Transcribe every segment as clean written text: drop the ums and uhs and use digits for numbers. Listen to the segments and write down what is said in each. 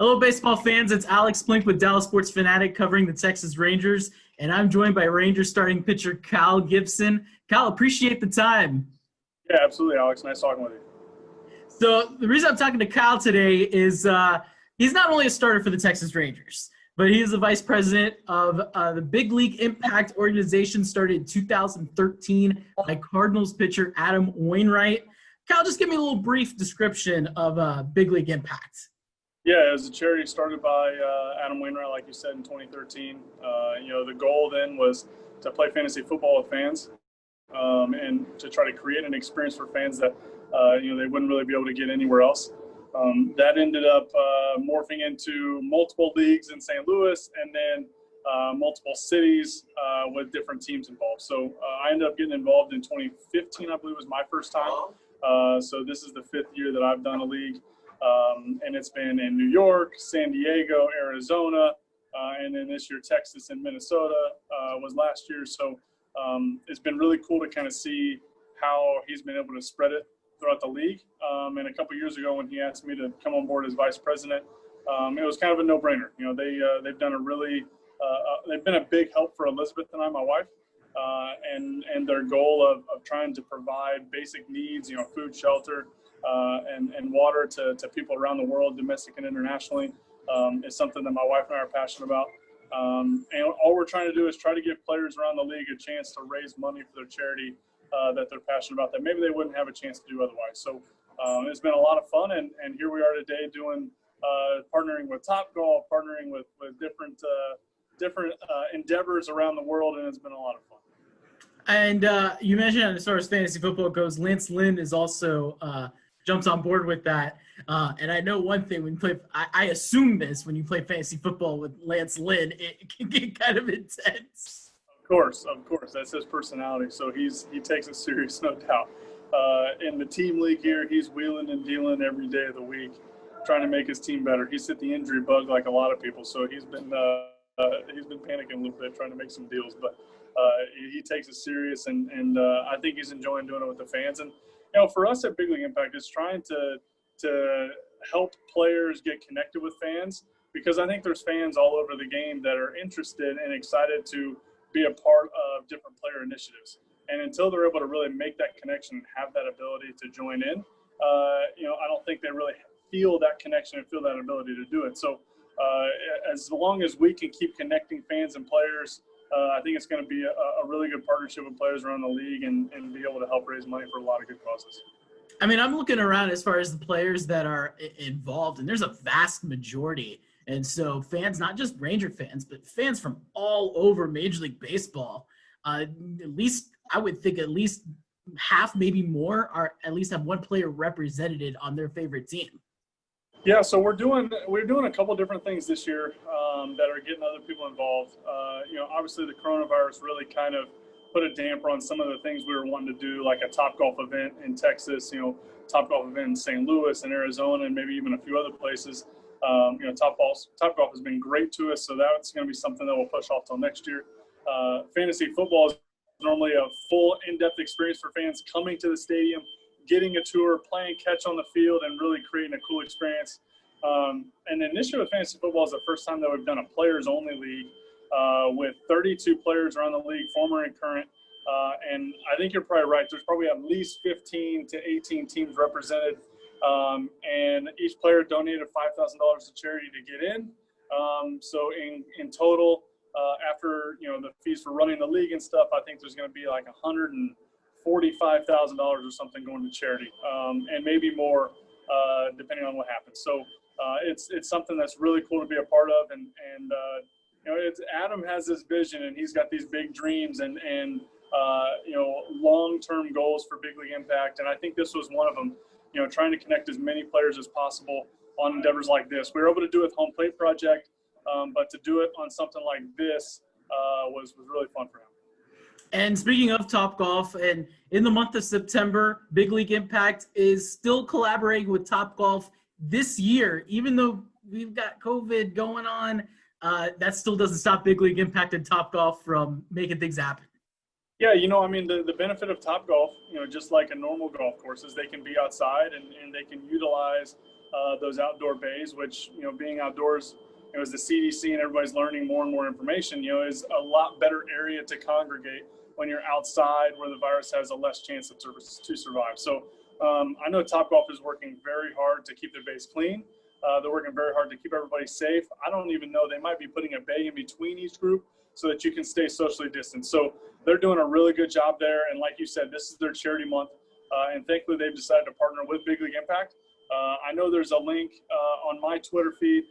Hello, baseball fans. It's Alex Blink with Dallas Sports Fanatic covering the Texas Rangers, and I'm joined by Rangers starting pitcher Cal Gibson. Cal, appreciate the time. Yeah, absolutely, Alex. Nice talking with you. So the reason I'm talking to Cal today is he's not only a starter for the Texas Rangers, but he is the vice president of the Big League Impact organization started in 2013 by Cardinals pitcher Adam Wainwright. Cal, just give me a little brief description of Big League Impact. Yeah, it was a charity started by Adam Wainwright, like you said, in 2013. The goal then was to play fantasy football with fans and to try to create an experience for fans that, they wouldn't really be able to get anywhere else. That ended up morphing into multiple leagues in St. Louis and then multiple cities with different teams involved. So I ended up getting involved in 2015, I believe was my first time. So this is the fifth year that I've done a league. And it's been in New York, San Diego, Arizona, and then this year Texas and Minnesota was last year. So it's been really cool to kind of see how he's been able to spread it throughout the league. And a couple years ago when he asked me to come on board as vice president, it was kind of a no-brainer. They've done they've been a big help for Elizabeth and I, my wife, and their goal of trying to provide basic needs, food, shelter, and water to people around the world, domestic and internationally, is something that my wife and I are passionate about. And all we're trying to do is try to give players around the league a chance to raise money for their charity that they're passionate about that maybe they wouldn't have a chance to do otherwise. So it's been a lot of fun, and here we are today doing partnering with Topgolf, partnering with different endeavors around the world, and it's been a lot of fun. And you mentioned as far as fantasy football goes, Lance Lynn is also jumps on board with that. And I know one thing when you play, I assume this when you play fantasy football with Lance Lynn, it can get kind of intense. Of course, that's his personality. So he takes it serious, no doubt. In the team league here, he's wheeling and dealing every day of the week, trying to make his team better. He's hit the injury bug like a lot of people, so he's been panicking a little bit, trying to make some deals. But he takes it serious, and I think he's enjoying doing it with the fans. And for us at Big League Impact, it's trying to help players get connected with fans, because I think there's fans all over the game that are interested and excited to be a part of different player initiatives. And until they're able to really make that connection and have that ability to join in, I don't think they really feel that connection and feel that ability to do it. So as long as we can keep connecting fans and players, I think it's going to be a really good partnership with players around the league and be able to help raise money for a lot of good causes. I mean, I'm looking around as far as the players that are involved, and there's a vast majority. And so fans, not just Ranger fans, but fans from all over Major League Baseball, at least I would think at least half, maybe more, are at least have one player represented on their favorite team. Yeah, so we're doing a couple different things this year that are getting other people involved. Obviously the coronavirus really kind of put a damper on some of the things we were wanting to do, like a Topgolf event in Texas, Topgolf event in St. Louis and Arizona, and maybe even a few other places. Topgolf has been great to us, so that's going to be something that we'll push off till next year. Fantasy football is normally a full in-depth experience for fans coming to the stadium, getting a tour, playing catch on the field, and really creating a cool experience. And then this year with fantasy football is the first time that we've done a players-only league with 32 players around the league, former and current. And I think you're probably right. There's probably at least 15 to 18 teams represented. And each player donated $5,000 to charity to get in. So in total, after the fees for running the league and stuff, I think there's going to be like $145,000 or something going to charity, and maybe more depending on what happens. So it's something that's really cool to be a part of, and Adam has this vision, and he's got these big dreams and long-term goals for Big League Impact, and I think this was one of them. Trying to connect as many players as possible on endeavors like this. We were able to do it with Home Plate Project, but to do it on something like this was really fun for him. And speaking of Topgolf, and in the month of September, Big League Impact is still collaborating with Topgolf this year, even though we've got COVID going on. That still doesn't stop Big League Impact and Topgolf from making things happen. Yeah, the benefit of Topgolf, just like a normal golf course, is they can be outside and they can utilize those outdoor bays, which, being outdoors, as the CDC and everybody's learning more and more information, is a lot better area to congregate when you're outside where the virus has a less chance to survive. So I know Topgolf is working very hard to keep their bays clean. They're working very hard to keep everybody safe. I don't even know, they might be putting a bay in between each group so that you can stay socially distanced. So they're doing a really good job there. And like you said, this is their charity month. And thankfully, they've decided to partner with Big League Impact. I know there's a link on my Twitter feed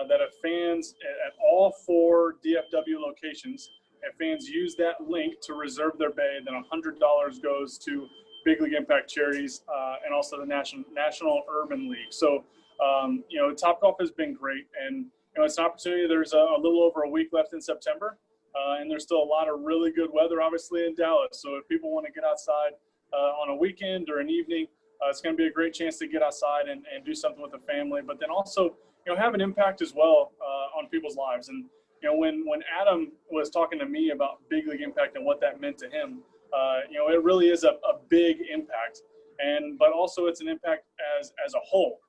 that if fans at all 4 DFW locations, if fans use that link to reserve their bay, then $100 goes to Big League Impact charities and also the National Urban League. So, Topgolf has been great. And, it's an opportunity. There's a little over a week left in September. And there's still a lot of really good weather, obviously, in Dallas. So if people want to get outside on a weekend or an evening, it's going to be a great chance to get outside and do something with the family. But then also, have an impact as well on people's lives. And, when Adam was talking to me about Big League Impact and what that meant to him, it really is a big impact. But also it's an impact as a whole.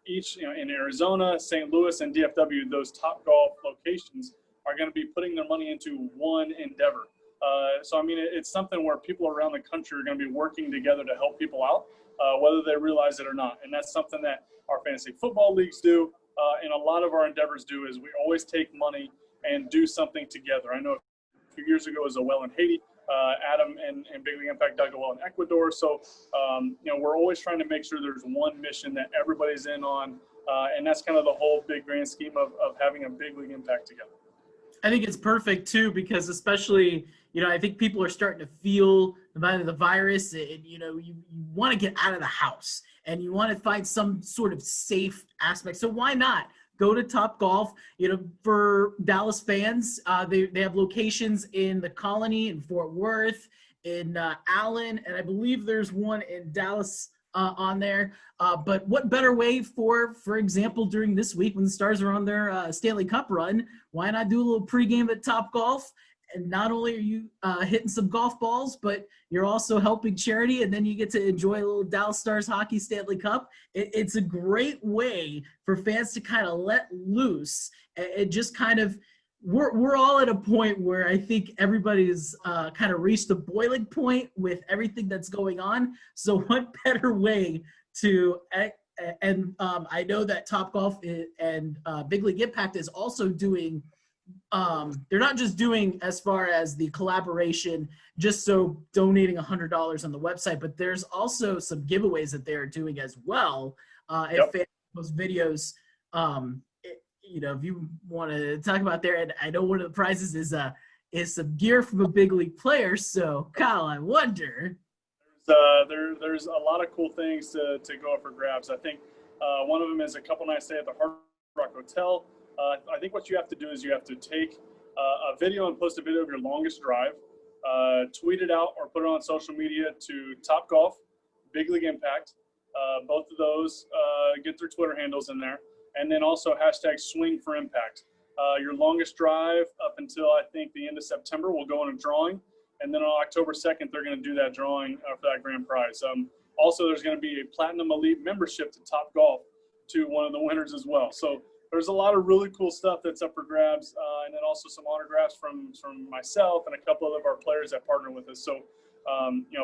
Each, in Arizona, St. Louis, and DFW, those Topgolf locations are going to be putting their money into one endeavor. So, it's something where people around the country are going to be working together to help people out, whether they realize it or not. And that's something that our fantasy football leagues do, and a lot of our endeavors do, is we always take money and do something together. I know a few years ago it was a well in Haiti. Adam and Big League Impact dug a well in Ecuador. So, we're always trying to make sure there's one mission that everybody's in on, and that's kind of the whole big grand scheme of having a Big League Impact together. I think it's perfect too, because especially, I think people are starting to feel the virus, and, you want to get out of the house and you want to find some sort of safe aspect. So why not go to Topgolf? For Dallas fans, they have locations in the Colony, in Fort Worth, in Allen, and I believe there's one in Dallas on there. But what better way for example, during this week when the Stars are on their Stanley Cup run, why not do a little pregame at Topgolf? And not only are you hitting some golf balls, but you're also helping charity, and then you get to enjoy a little Dallas Stars hockey Stanley Cup. It's a great way for fans to kind of let loose and just kind of – we're all at a point where I think everybody's kind of reached the boiling point with everything that's going on. So what better way to and I know that Topgolf and Big League Impact is also doing – they're not just doing as far as the collaboration, just so donating $100 on the website, but there's also some giveaways that they're doing as well. If fans post videos, if you want to talk about there, and I know one of the prizes is some gear from a big league player. So Kyle, I wonder. There's a lot of cool things to go up for grabs. I think one of them is a couple nights stay at the Hard Rock Hotel. I think what you have to do is you have to take a video and post a video of your longest drive, tweet it out or put it on social media to Topgolf, Big League Impact. Both of those get their Twitter handles in there. And then also hashtag Swing for Impact. Your longest drive up until I think the end of September will go in a drawing. And then on October 2nd, they're going to do that drawing for that grand prize. Also, there's going to be a Platinum Elite membership to Topgolf to one of the winners as well. So there's a lot of really cool stuff that's up for grabs, and then also some autographs from myself and a couple of our players that partner with us. So,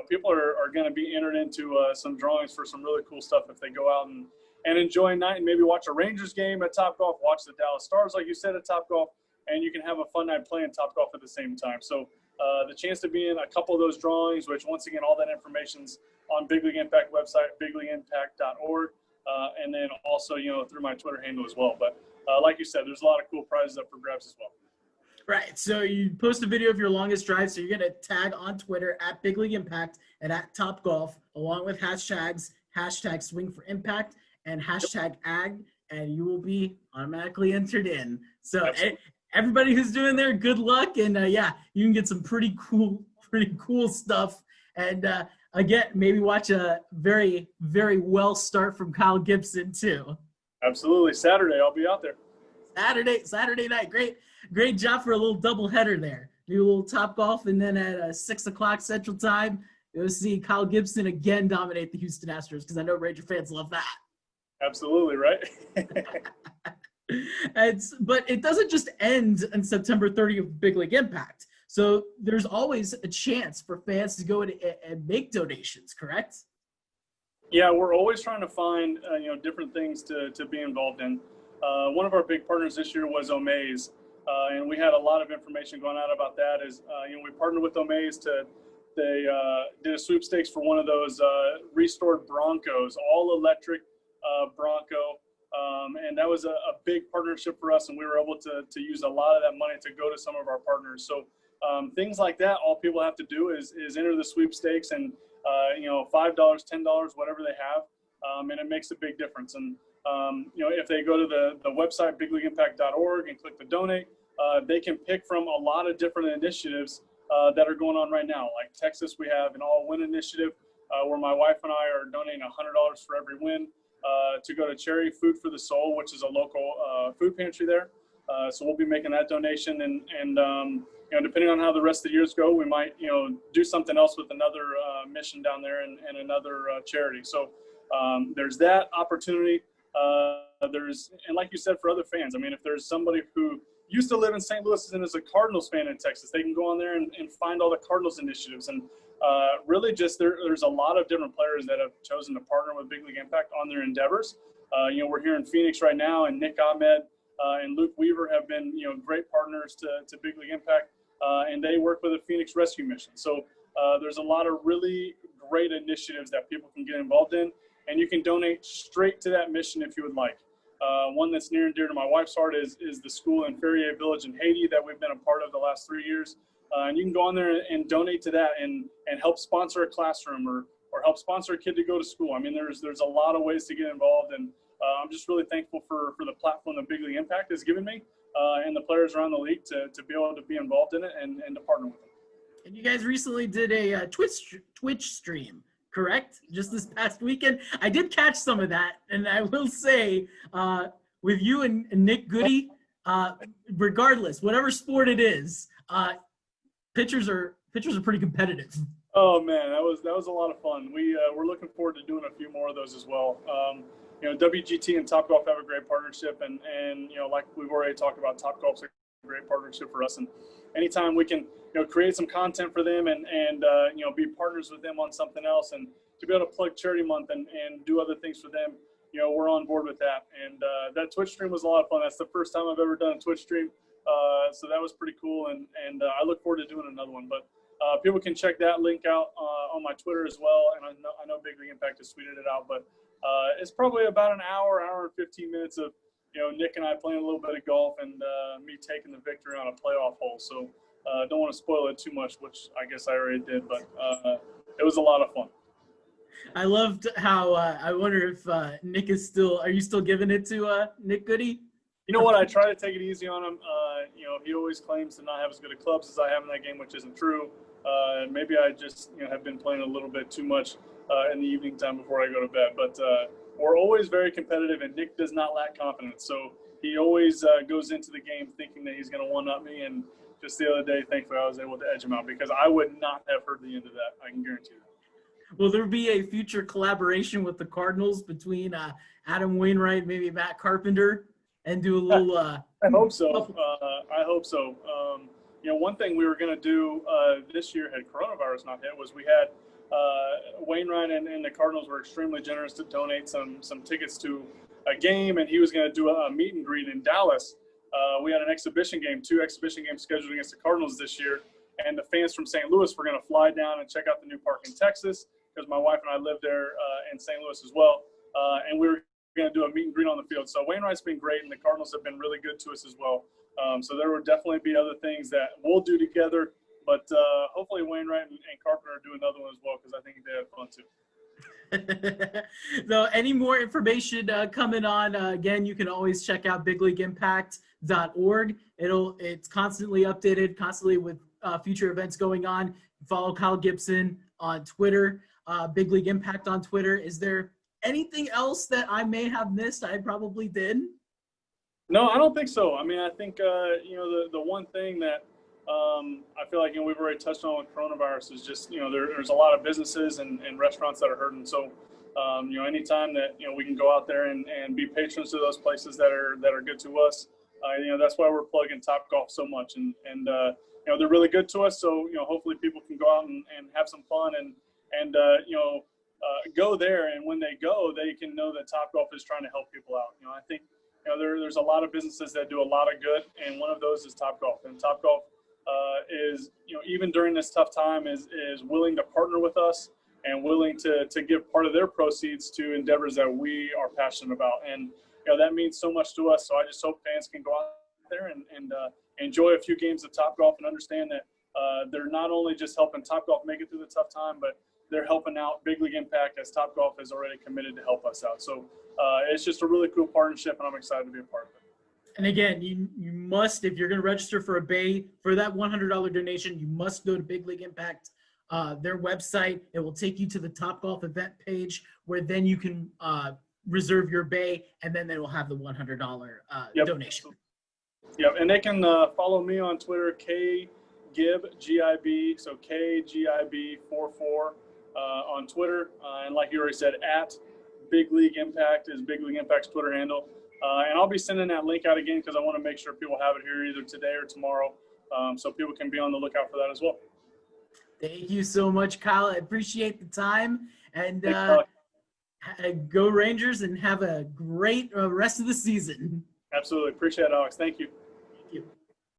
people are going to be entered into some drawings for some really cool stuff if they go out and enjoy a night and maybe watch a Rangers game at Topgolf, watch the Dallas Stars, like you said, at Topgolf, and you can have a fun night playing Topgolf at the same time. So the chance to be in a couple of those drawings, which once again, all that information's on Big League Impact website, bigleagueimpact.org. And then also, through my Twitter handle as well. But like you said, there's a lot of cool prizes up for grabs as well. Right. So you post a video of your longest drive. So you're going to tag on Twitter at Big League Impact and at Topgolf, along with hashtag Swing for Impact and hashtag AG, and you will be automatically entered in. So everybody who's doing there, good luck. And you can get some pretty cool stuff. And again, maybe watch a very, very well start from Kyle Gibson too. Absolutely. Saturday, I'll be out there. Saturday night. Great job for a little double header there. Do a little Topgolf, and then at 6:00 Central Time, you'll see Kyle Gibson again dominate the Houston Astros, because I know Ranger fans love that. Absolutely, right? But it doesn't just end on September 30th, Big League Impact. So there's always a chance for fans to go and make donations, correct? Yeah, we're always trying to find different things to be involved in. One of our big partners this year was Omaze, and we had a lot of information going out about that. We partnered with Omaze they did a sweepstakes for one of those restored Broncos, all electric Bronco, and that was a big partnership for us, and we were able to use a lot of that money to go to some of our partners. So things like that, all people have to do is enter the sweepstakes, and $5, $10, whatever they have, and it makes a big difference. And if they go to the website bigleagueimpact.org and click the donate, they can pick from a lot of different initiatives that are going on right now. Like Texas, we have an all-win initiative where my wife and I are donating $100 for every win to go to Cherry Food for the Soul, which is a local food pantry there. So we'll be making that donation, and depending on how the rest of the years go, we might do something else with another mission down there and another charity. So there's that opportunity. And like you said, for other fans, I mean, if there's somebody who used to live in St. Louis and is a Cardinals fan in Texas, they can go on there and find all the Cardinals initiatives. And really just there's a lot of different players that have chosen to partner with Big League Impact on their endeavors. We're here in Phoenix right now, and Nick Ahmed and Luke Weaver have been great partners to Big League Impact, and they work with the Phoenix Rescue Mission. So there's a lot of really great initiatives that people can get involved in, and you can donate straight to that mission if you would like. One that's near and dear to my wife's heart is the school in Ferrier Village in Haiti that we've been a part of the last 3 years. And you can go on there and donate to that and help sponsor a classroom or help sponsor a kid to go to school. I mean, there's a lot of ways to get involved, and I'm just really thankful for the platform that Big League Impact has given me and the players around the league to be able to be involved in it and to partner with them. And you guys recently did a Twitch stream, correct? Just this past weekend. I did catch some of that, and I will say, with you and Nick Goody, regardless, whatever sport it is, pitchers are pretty competitive. Oh man, that was a lot of fun. We're looking forward to doing a few more of those as well. WGT and Topgolf have a great partnership, and like we've already talked about, Topgolf's a great partnership for us. And anytime we can create some content for them and be partners with them on something else, and to be able to plug Charity Month and do other things for them, we're on board with that. And that Twitch stream was a lot of fun. That's the first time I've ever done a Twitch stream, so that was pretty cool. And I look forward to doing another one. But people can check that link out on my Twitter as well. And I know Big League Impact has tweeted it out, but it's probably about an hour and 15 minutes of Nick and I playing a little bit of golf and me taking the victory on a playoff hole. So don't want to spoil it too much, which I guess I already did, but it was a lot of fun. I loved how I wonder if Nick is still. Are you still giving it to Nick Goody? You know what? I try to take it easy on him. He always claims to not have as good of clubs as I have in that game, which isn't true. Maybe I just have been playing a little bit too much in the evening time before I go to bed. But we're always very competitive, and Nick does not lack confidence. So he always goes into the game thinking that he's going to one-up me. And just the other day, thankfully, I was able to edge him out because I would not have heard the end of that. I can guarantee you. Will there be a future collaboration with the Cardinals between Adam Wainwright, maybe Matt Carpenter, and do a little? I hope so. I hope so. One thing we were going to do this year, had coronavirus not hit, was we had Wainwright and the Cardinals were extremely generous to donate some tickets to a game, and he was going to do a meet and greet in Dallas. We had an exhibition game, 2 exhibition games scheduled against the Cardinals this year, and the fans from St. Louis were going to fly down and check out the new park in Texas, because my wife and I live there in St. Louis as well, and we were going to do a meet and greet on the field. So Wainwright's been great, and the Cardinals have been really good to us as well. So there will definitely be other things that we'll do together, but hopefully Wainwright and Carpenter do another one as well, because I think they have fun too. So any more information coming on, again, you can always check out bigleagueimpact.org. It's constantly updated, constantly with future events going on. Follow Kyle Gibson on Twitter, Big League Impact on Twitter. Is there anything else that I may have missed? I probably did. No, I don't think so. I mean, I think, the one thing that I feel like, we've already touched on with coronavirus is just, there's a lot of businesses and restaurants that are hurting. So Anytime that we can go out there and be patrons to those places that are good to us, that's why we're plugging Topgolf so much, and they're really good to us. So hopefully people can go out and have some fun and go there, and when they go, they can know that Topgolf is trying to help people out. I think there's a lot of businesses that do a lot of good, and one of those is Topgolf, and Topgolf is even during this tough time is willing to partner with us and willing to give part of their proceeds to endeavors that we are passionate about. And that means so much to us. So I just hope fans can go out there and enjoy a few games of Topgolf and understand that they're not only just helping Topgolf make it through the tough time, but they're helping out Big League Impact, as Topgolf has already committed to help us out. So it's just a really cool partnership, and I'm excited to be a part of it. And again, you must, if you're going to register for a bay for that $100 donation, you must go to Big League Impact, their website. It will take you to the Topgolf event page, where then you can reserve your bay, and then they will have the $100 donation. Yep, and they can follow me on Twitter, KGIB, so KGIB44 on Twitter, and like you already said, at Big League Impact is Big League Impact's Twitter handle. And I'll be sending that link out again because I want to make sure people have it here either today or tomorrow, so people can be on the lookout for that as well. Thank you so much, Kyle. I appreciate the time, and go Rangers and have a great rest of the season. Absolutely. Appreciate it, Alex. Thank you.